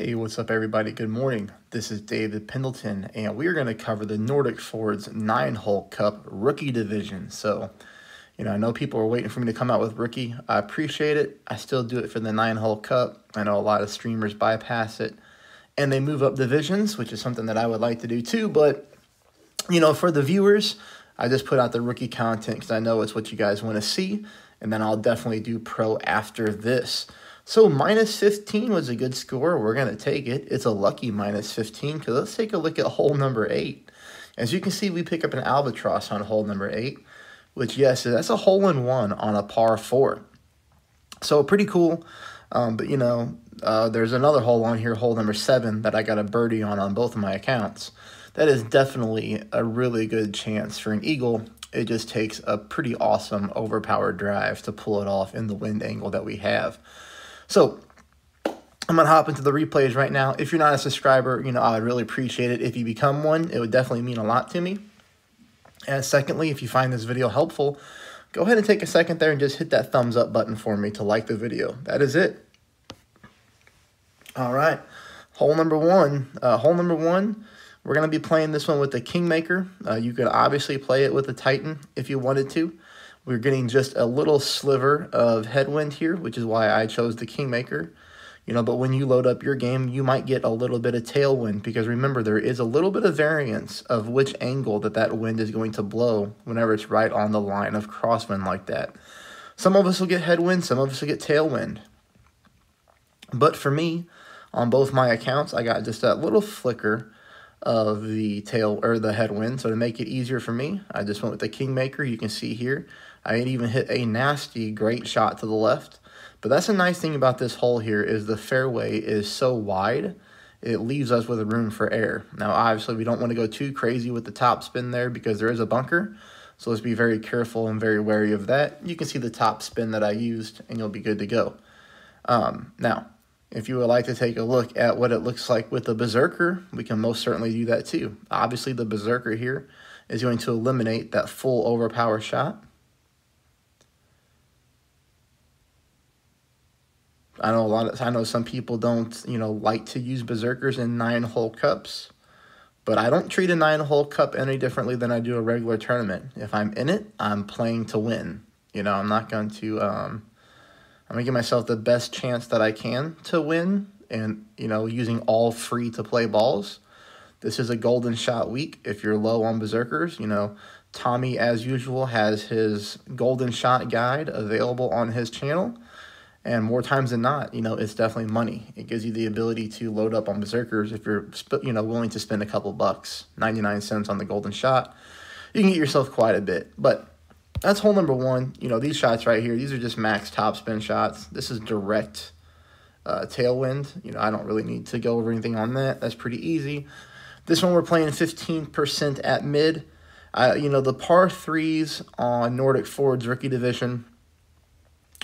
Hey, what's up everybody? Good morning. This is David Pendleton, and we are going to cover the Nordic Fjords 9-hole Cup Rookie Division. So, I know people are waiting for me to come out with Rookie. I appreciate it. I still do it for the 9-hole Cup. I know a lot of streamers bypass it, and they move up divisions, which is something that I would like to do too. But, for the viewers, I just put out the Rookie content because I know it's what you guys want to see, and then I'll definitely do Pro after this. So minus 15 was a good score. We're going to take it. It's a lucky minus 15 because let's take a look at hole number 8. As you can see, we pick up an albatross on hole number 8, which, yes, that's a hole-in-one on a par 4. So pretty cool. But, there's another hole on here, hole number 7, that I got a birdie on both of my accounts. That is definitely a really good chance for an eagle. It just takes a pretty awesome overpowered drive to pull it off in the wind angle that we have. So I'm going to hop into the replays right now. If you're not a subscriber, I would really appreciate it if you become one. It would definitely mean a lot to me. And secondly, if you find this video helpful, go ahead and take a second there and just hit that thumbs up button for me to like the video. That is it. All right. Hole number one, we're going to be playing this one with the Kingmaker. You could obviously play it with the Titan if you wanted to. We're getting just a little sliver of headwind here, which is why I chose the Kingmaker. But when you load up your game, you might get a little bit of tailwind because remember, there is a little bit of variance of which angle that wind is going to blow whenever it's right on the line of crosswind like that. Some of us will get headwind, some of us will get tailwind. But for me, on both my accounts, I got just that little flicker of the the headwind. So to make it easier for me, I just went with the Kingmaker. You can see here, I even hit a nasty, great shot to the left. But that's a nice thing about this hole here is the fairway is so wide, it leaves us with room for error. Now, obviously, we don't want to go too crazy with the top spin there because there is a bunker. So let's be very careful and very wary of that. You can see the top spin that I used, and you'll be good to go. Now, if you would like to take a look at what it looks like with the Berserker, we can most certainly do that too. Obviously, the Berserker here is going to eliminate that full overpower shot. I know some people don't, like to use Berserkers in 9-hole cups, but I don't treat a 9-hole cup any differently than I do a regular tournament. If I'm in it, I'm playing to win. I'm not going to, I'm going to give myself the best chance that I can to win and, using all free-to-play balls. This is a golden shot week. If you're low on Berserkers, Tommy, as usual, has his golden shot guide available on his channel. And more times than not, it's definitely money. It gives you the ability to load up on Berserkers if you're, willing to spend a couple bucks, 99 cents on the golden shot. You can get yourself quite a bit. But that's hole number 1. These shots right here, these are just max top spin shots. This is direct tailwind. I don't really need to go over anything on that. That's pretty easy. This one we're playing 15% at mid. The par 3s on Nordic Fjords Rookie Division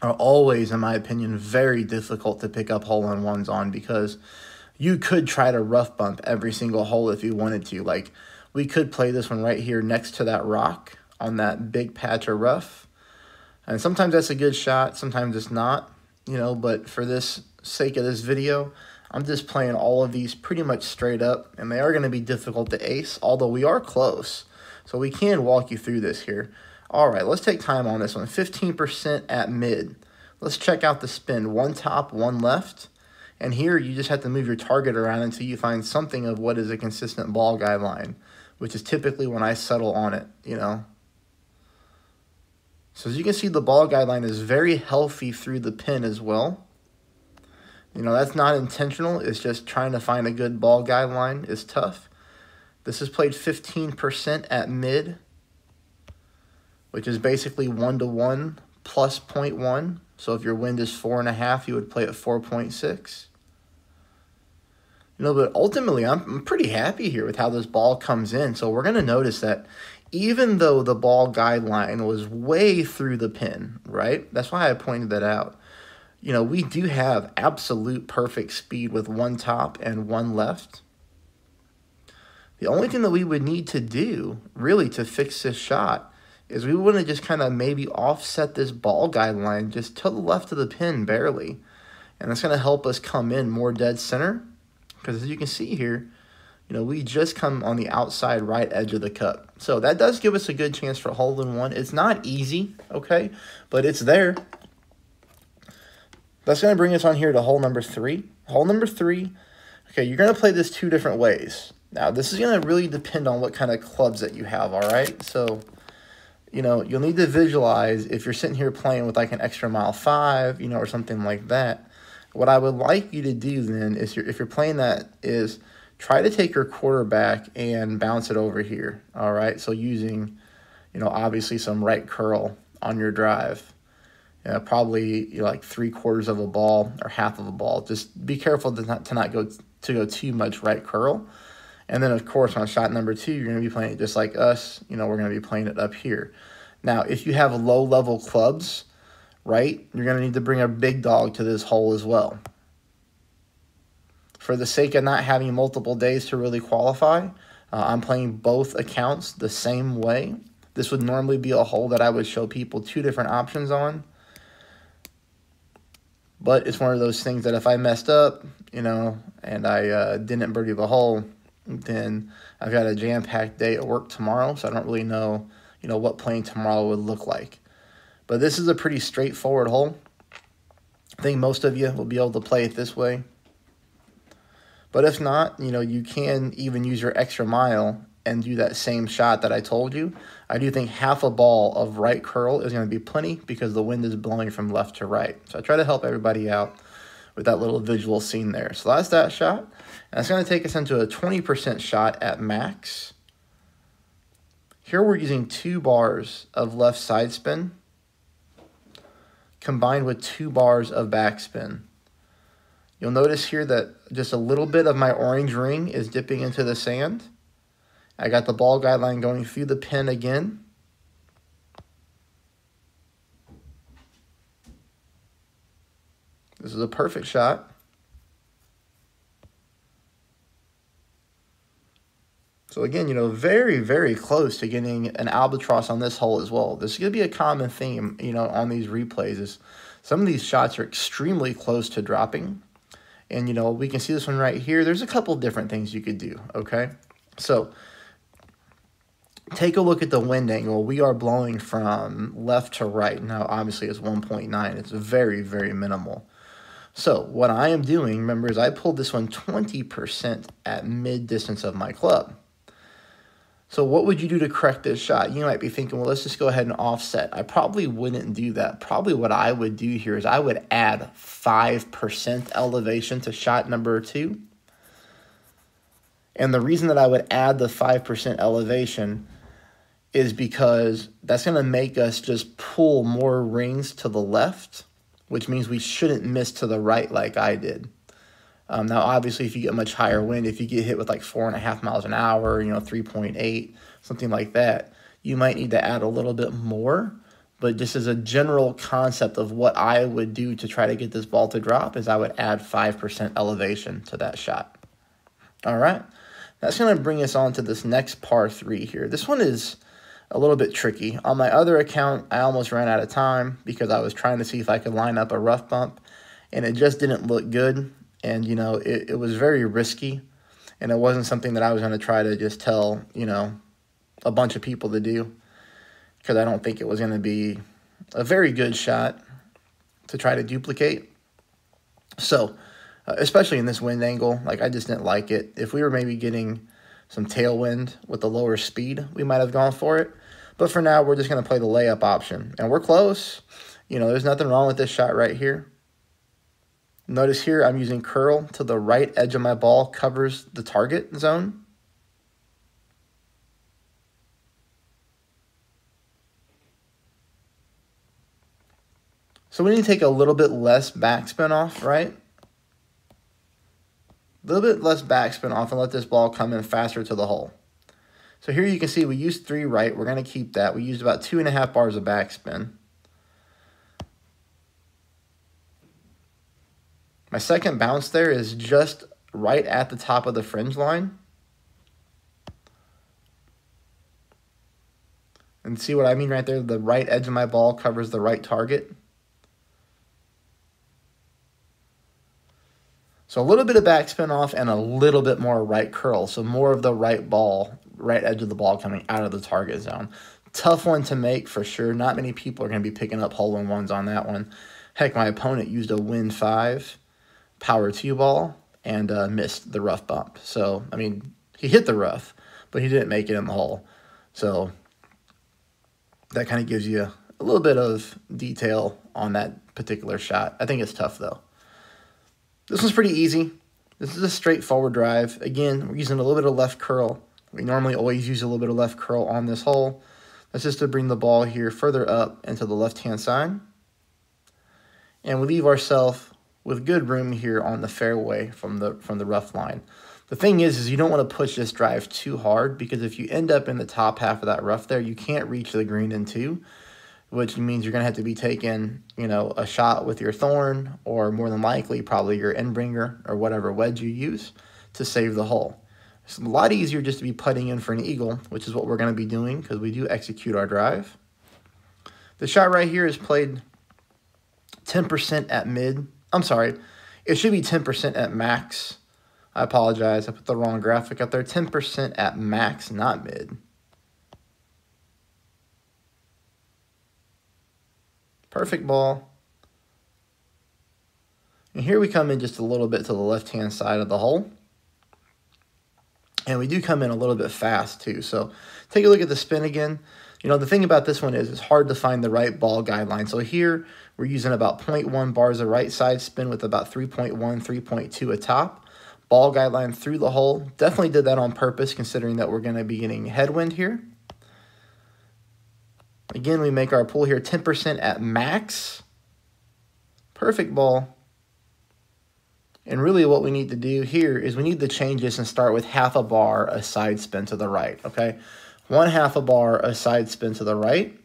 are always, in my opinion, very difficult to pick up hole-in-ones on because you could try to rough bump every single hole if you wanted to. Like, we could play this one right here next to that rock on that big patch of rough. And sometimes that's a good shot, sometimes it's not, but for this sake of this video, I'm just playing all of these pretty much straight up, and they are going to be difficult to ace, although we are close. So we can walk you through this here. All right, let's take time on this one. 15% at mid. Let's check out the spin. 1 top, 1 left. And here you just have to move your target around until you find something of what is a consistent ball guideline, which is typically when I settle on it, So as you can see, the ball guideline is very healthy through the pin as well. That's not intentional. It's just trying to find a good ball guideline is tough. This is played 15% at mid, which is basically 1-to-1 plus 0.1. So if your wind is 4.5, you would play at 4.6. But ultimately, I'm pretty happy here with how this ball comes in. So we're going to notice that even though the ball guideline was way through the pin, right? That's why I pointed that out. We do have absolute perfect speed with 1 top and 1 left. The only thing that we would need to do, really, to fix this shot is we want to just kind of maybe offset this ball guideline just to the left of the pin, barely. And that's going to help us come in more dead center. because as you can see here, we just come on the outside right edge of the cup. So that does give us a good chance for hole in one. It's not easy, okay, but it's there. That's going to bring us on here to hole number 3. Hole number 3, okay, you're going to play this 2 different ways. Now, this is going to really depend on what kind of clubs that you have, all right? So, you'll need to visualize if you're sitting here playing with like an extra mile 5, or something like that. What I would like you to do then is, if you're playing that, is try to take your quarterback and bounce it over here, all right? So using, obviously some right curl on your drive. Probably like 3/4 of a ball or half of a ball. Just be careful to not go too much right curl. And then, of course, on shot number 2, you're going to be playing it just like us. We're going to be playing it up here. Now, if you have low-level clubs, right, you're going to need to bring a big dog to this hole as well. For the sake of not having multiple days to really qualify, I'm playing both accounts the same way. This would normally be a hole that I would show people 2 different options on. But it's one of those things that if I messed up, and I didn't birdie the hole, then I've got a jam-packed day at work tomorrow, so I don't really know, what playing tomorrow would look like. But this is a pretty straightforward hole. I think most of you will be able to play it this way. But if not, you can even use your extra mile and do that same shot that I told you. I do think half a ball of right curl is going to be plenty because the wind is blowing from left to right. So I try to help everybody out with that little visual scene there. So that's that shot. And it's going to take us into a 20% shot at max. Here we're using 2 bars of left side spin combined with 2 bars of backspin. You'll notice here that just a little bit of my orange ring is dipping into the sand. I got the ball guideline going through the pin again. This is a perfect shot. So again, very, very close to getting an albatross on this hole as well. This is going to be a common theme, on these replays is some of these shots are extremely close to dropping. And, we can see this one right here. There's a couple different things you could do, okay? So take a look at the wind angle. We are blowing from left to right. Now, obviously, it's 1.9. It's very, very minimal. So what I am doing, remember, is I pulled this one 20% at mid-distance of my club. So what would you do to correct this shot? You might be thinking, well, let's just go ahead and offset. I probably wouldn't do that. Probably what I would do here is I would add 5% elevation to shot number 2. And the reason that I would add the 5% elevation is because that's going to make us just pull more rings to the left, which means we shouldn't miss to the right like I did. Now, obviously, if you get much higher wind, if you get hit with like 4.5 miles an hour, 3.8, something like that, you might need to add a little bit more. But just as a general concept of what I would do to try to get this ball to drop is I would add 5% elevation to that shot. All right. That's going to bring us on to this next par 3 here. This one is a little bit tricky. On my other account, I almost ran out of time because I was trying to see if I could line up a rough bump, and it just didn't look good. And, it was very risky, and it wasn't something that I was going to try to just tell, a bunch of people to do, because I don't think it was going to be a very good shot to try to duplicate. So, especially in this wind angle, I just didn't like it. If we were maybe getting some tailwind with the lower speed, we might have gone for it. But for now, we're just going to play the layup option, and we're close. There's nothing wrong with this shot right here. Notice here I'm using curl to the right edge of my ball, covers the target zone. So we need to take a little bit less backspin off, right? A little bit less backspin off and let this ball come in faster to the hole. So here you can see we used 3 right. We're going to keep that. We used about 2.5 bars of backspin. My second bounce there is just right at the top of the fringe line. And see what I mean right there? The right edge of my ball covers the right target. So a little bit of backspin off and a little bit more right curl. So more of the right ball, right edge of the ball coming out of the target zone. Tough one to make for sure. Not many people are going to be picking up hole-in-ones on that one. Heck, my opponent used a Win 5 power 2 ball and missed the rough bump. So, I mean, he hit the rough, but he didn't make it in the hole. So that kind of gives you a little bit of detail on that particular shot. I think it's tough, though. This one's pretty easy. This is a straightforward drive. Again, we're using a little bit of left curl. We normally always use a little bit of left curl on this hole. That's just to bring the ball here further up into the left-hand side. And we leave ourselves with good room here on the fairway from the rough line. The thing is you don't want to push this drive too hard, because if you end up in the top half of that rough there, you can't reach the green in two, which means you're going to have to be taking, you know, a shot with your thorn, or more than likely probably your end bringer or whatever wedge you use to save the hole. It's a lot easier just to be putting in for an eagle, which is what we're going to be doing because we do execute our drive. The shot right here is played 10% at mid. I'm sorry, it should be 10% at max. I apologize, I put the wrong graphic up there. 10% at max, not mid. Perfect ball. And here we come in just a little bit to the left-hand side of the hole. And we do come in a little bit fast too. So take a look at the spin again. You know, the thing about this one is it's hard to find the right ball guideline. So here we're using about 0.1 bars of right side spin with about 3.1, 3.2 atop. Ball guideline through the hole. Definitely did that on purpose, considering that we're going to be getting headwind here. Again, we make our pull here 10% at max. Perfect ball. And really what we need to do here is we need to change this and start with half a bar a side spin to the right, okay? 1/2 a bar a side spin to the right.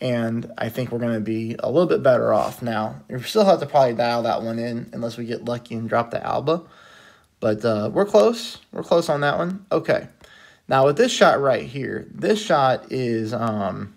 And I think we're going to be a little bit better off. Now, we still have to probably dial that one in unless we get lucky and drop the alba. But we're close. We're close on that one. Okay. Now with this shot right here, this shot is not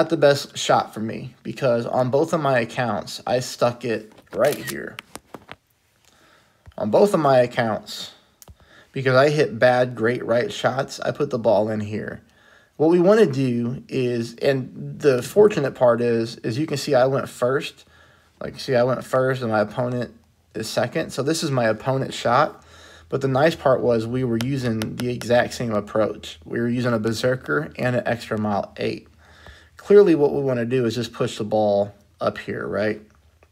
the best shot for me, because on both of my accounts, I stuck it right here. On both of my accounts, because I hit bad, great right shots, I put the ball in here. What we want to do is, and the fortunate part is you can see I went first. Like, see, I went first and my opponent is second. So this is my opponent's shot. But the nice part was we were using the exact same approach. We were using a berserker and an extra mile 8. Clearly what we want to do is just push the ball up here, right?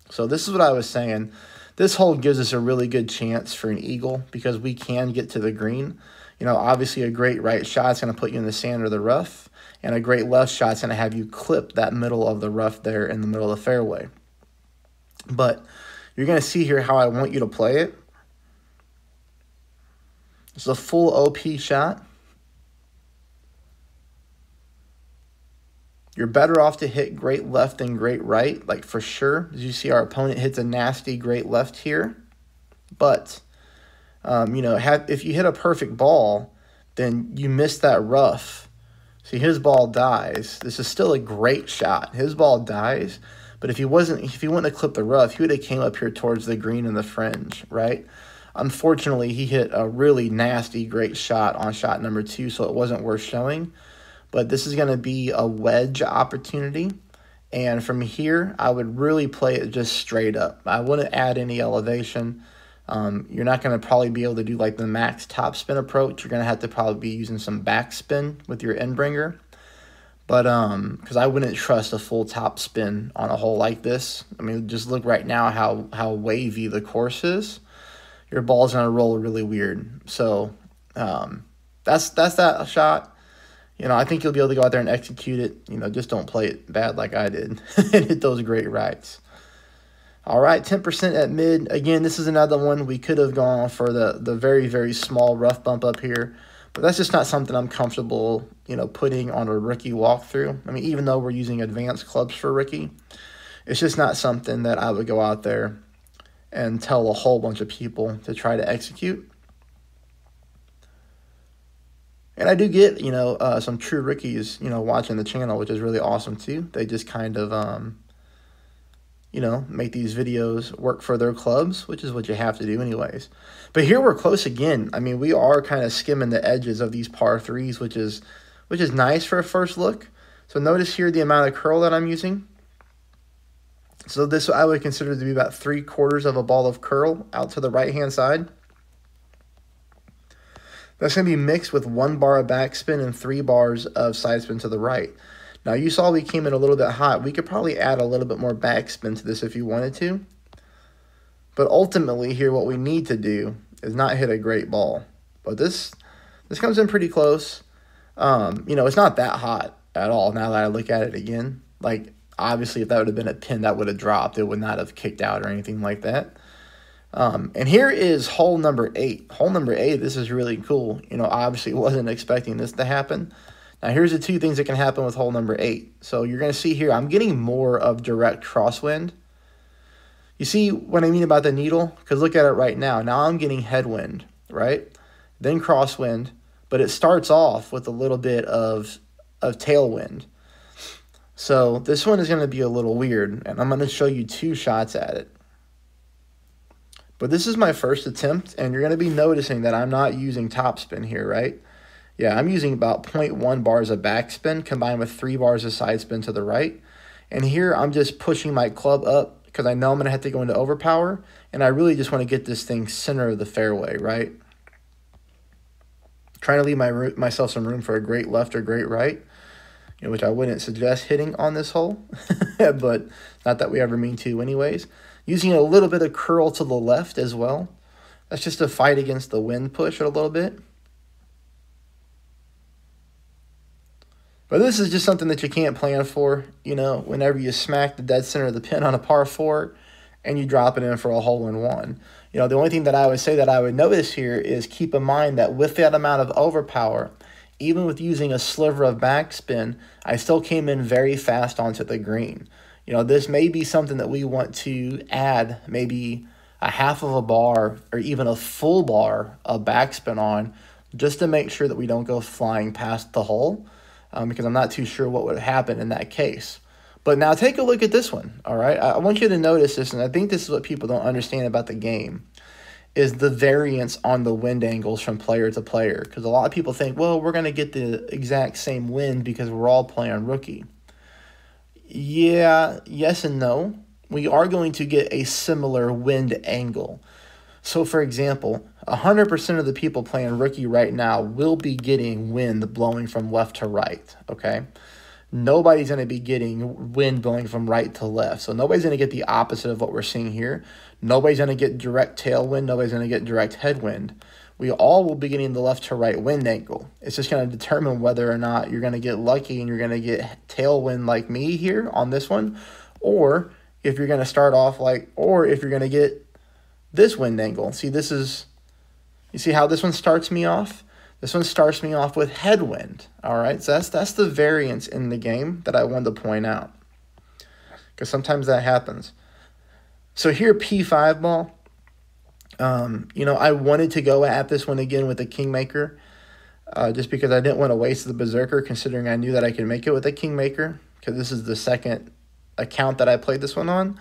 So this is what I was saying. This hole gives us a really good chance for an eagle because we can get to the green. You know, obviously a great right shot is going to put you in the sand or the rough, and a great left shot is going to have you clip that middle of the rough there in the middle of the fairway. But you're going to see here how I want you to play it. It's a full OP shot. You're better off to hit great left than great right, like for sure. As you see, our opponent hits a nasty great left here. But, you know, if you hit a perfect ball, then you miss that rough. See, his ball dies. This is still a great shot. His ball dies. But if he wouldn't have clipped the rough, he would have came up here towards the green and the fringe, right? Unfortunately, he hit a really nasty, great shot on shot number 2, so it wasn't worth showing. But this is going to be a wedge opportunity. And from here, I would really play it just straight up. I wouldn't add any elevation. You're not going to probably be able to do like the max top spin approach. You're going to have to probably be using some back spin with your end bringer. But because I wouldn't trust a full top spin on a hole like this. I mean, just look right now how wavy the course is. Your ball's going to roll really weird. So that's that shot. You know, I think you'll be able to go out there and execute it. You know, just don't play it bad like I did and hit those great rights. All right, 10% at mid. Again, this is another one. We could have gone for the very, very small rough bump up here. But that's just not something I'm comfortable, you know, putting on a rookie walkthrough. I mean, even though we're using advanced clubs for rookie, it's just not something that I would go out there and tell a whole bunch of people to try to execute. And I do get, you know, some true rookies, you know, watching the channel, which is really awesome too. They just kind of, you know, make these videos work for their clubs, which is what you have to do anyways. But here we're close again. I mean, we are kind of skimming the edges of these par threes, which is nice for a first look. So notice here the amount of curl that I'm using. So this I would consider to be about 3/4 of a ball of curl out to the right-hand side. That's going to be mixed with 1 bar of backspin and 3 bars of side spin to the right. Now, you saw we came in a little bit hot. We could probably add a little bit more backspin to this if you wanted to. But ultimately, here, what we need to do is not hit a great ball. But this comes in pretty close. You know, it's not that hot at all now that I look at it again. Like, obviously, if that would have been a pin, that would have dropped. It would not have kicked out or anything like that. And here is hole number 8. Hole number 8, this is really cool. You know, obviously wasn't expecting this to happen. Now, here's the 2 things that can happen with hole number 8. So you're going to see here, I'm getting more of direct crosswind. You see what I mean about the needle? Because look at it right now. Now I'm getting headwind, right? Then crosswind, but it starts off with a little bit of tailwind. So this one is going to be a little weird, and I'm going to show you 2 shots at it. But this is my first attempt, and you're going to be noticing that I'm not using topspin here, right? Yeah, I'm using about 0.1 bars of backspin combined with 3 bars of side spin to the right. And here I'm just pushing my club up because I know I'm going to have to go into overpower, and I really just want to get this thing center of the fairway, right? Trying to leave myself some room for a great left or great right, you know, which I wouldn't suggest hitting on this hole, but not that we ever mean to anyways. Using a little bit of curl to the left as well. That's just to fight against the wind push a little bit. But this is just something that you can't plan for, you know, whenever you smack the dead center of the pin on a par 4 and you drop it in for a hole-in-one. You know, the only thing that I would say that I would notice here is keep in mind that with that amount of overpower, even with using a sliver of backspin, I still came in very fast onto the green. You know, this may be something that we want to add maybe a half of a bar or even a full bar of backspin on just to make sure that we don't go flying past the hole because I'm not too sure what would happen in that case. But now take a look at this one, all right? I want you to notice this, and I think this is what people don't understand about the game, is the variance on the wind angles from player to player. Because a lot of people think, well, we're going to get the exact same wind because we're all playing rookie. Yeah, yes and no. We are going to get a similar wind angle. So, for example, 100% of the people playing rookie right now will be getting wind blowing from left to right, okay? Nobody's going to be getting wind blowing from right to left. So nobody's going to get the opposite of what we're seeing here. Nobody's going to get direct tailwind. Nobody's going to get direct headwind. We all will be getting the left to right wind angle. It's just going to determine whether or not you're going to get lucky and you're going to get tailwind like me here on this one, or if you're going to start off like, or if you're going to get this wind angle. See, this is, you see how this one starts me off? This one starts me off with headwind, all right? So that's the variance in the game that I wanted to point out because sometimes that happens. So here, P5 ball. You know, I wanted to go at this one again with the Kingmaker just because I didn't want to waste the Berserker considering I knew that I could make it with a Kingmaker because this is the second account that I played this one on.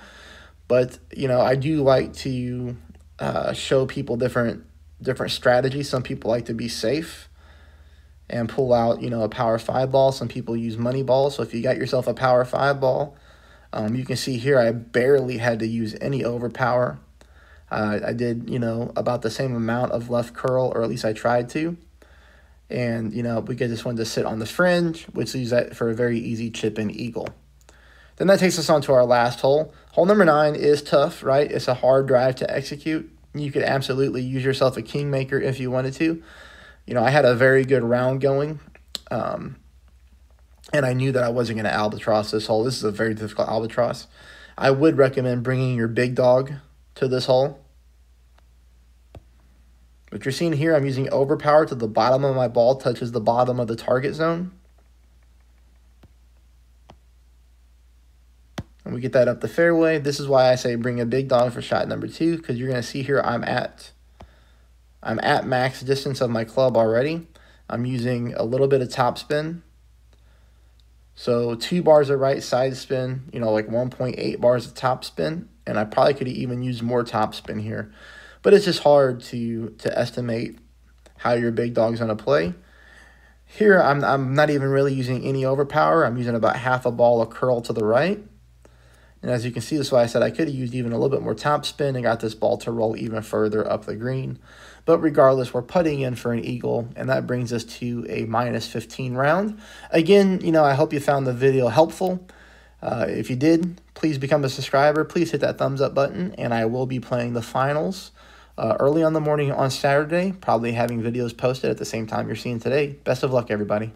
But, you know, I do like to show people different strategies. Some people like to be safe and pull out, you know, a power 5 ball. Some people use money ball. So if you got yourself a power 5 ball, you can see here I barely had to use any overpower. I did, you know, about the same amount of left curl, or at least I tried to. And, you know, we just wanted to sit on the fringe, which leaves that for a very easy chip-in eagle. Then that takes us on to our last hole. Hole number 9 is tough, right? It's a hard drive to execute. You could absolutely use yourself a Kingmaker if you wanted to. You know, I had a very good round going. And I knew that I wasn't going to albatross this hole. This is a very difficult albatross. I would recommend bringing your big dog to this hole. What you're seeing here, I'm using overpower to the bottom of my ball touches the bottom of the target zone. And we get that up the fairway. This is why I say bring a big dog for shot number 2, because you're going to see here I'm at max distance of my club already. I'm using a little bit of topspin. So 2 bars of right side spin, you know, like 1.8 bars of top spin, and I probably could even use more top spin here. But it's just hard to estimate how your big dog's going to play. Here, I'm not even really using any overpower. I'm using about half a ball of curl to the right. And as you can see, that's why I said I could have used even a little bit more top spin and got this ball to roll even further up the green. But regardless, we're putting in for an eagle, and that brings us to a -15 round. Again, you know, I hope you found the video helpful. If you did, please become a subscriber. Please hit that thumbs up button, and I will be playing the finals early on the morning on Saturday, probably having videos posted at the same time you're seeing today. Best of luck, everybody.